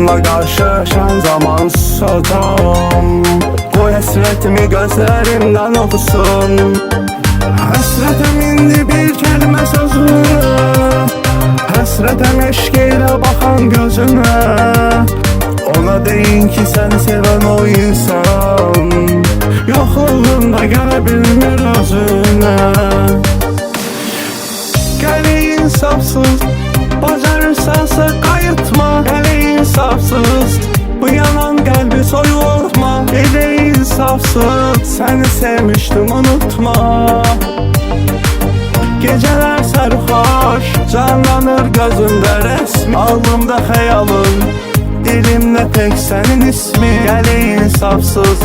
Onunla karşılaşan zaman susacağım. Qoy həsrətimi gözlərimdən oxusun. Həsrətəm indi bir kəlmə sözünə, həsrətəm eşq ilə baxan gözünə. Ona deyin ki sən sevən o insan yoxluğunda gələ bilmir özünə. Gəl insafsız, bacarırsansa qayıtma. Gəl insafsız, bu yanan qəlbi soyutma. Elə insafsız, səni sevmişdim unutma. Geceler sarhoş, canlanır gözümde resmi. Ağlımda xəyalın, dilimde tek senin ismi. Gəl insafsız,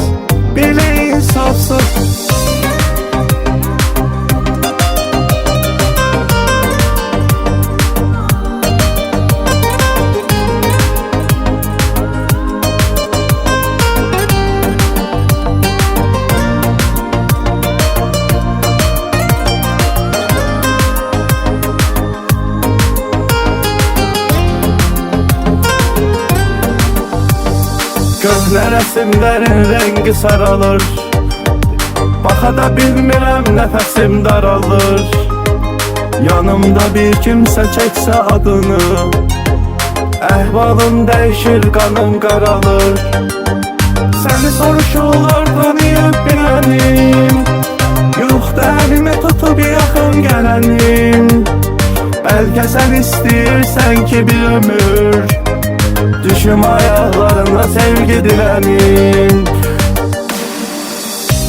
belə insafsız. Köhnə rəsimlərin rəngi saralır, baxa da bilmirəm nəfəsim daralır. Yanımda bir kimsə çəksə adını, əhvalım dəyişir, qanım qaralır. Səni soruşurlar tanıyıb bilənim, yoxdur əlimi tutub yaxın gələnim. Bəlkə sən istəyirsən ki bir ömür düşüm ayaqlarına sevgi dilənim.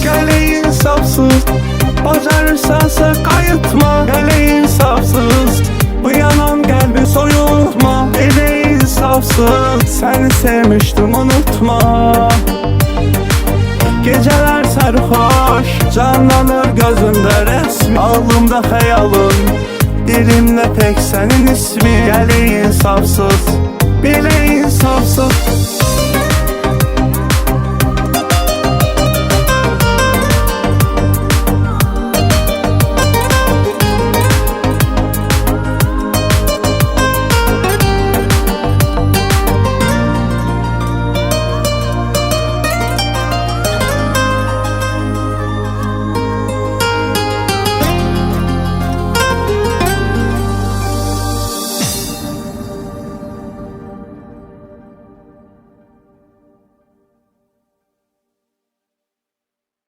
Gəl insafsız, bacarırsansa qayıtma. Gəl insafsız, bu yanan qəlbi soyutma. Elə insafsız, səni sevmişdim unutma. Geceler sarhoş, canlanır gözümde resmi. Ağlımda xəyalın, dilimde tek senin ismi. Gəl insafsız, belə insafsız.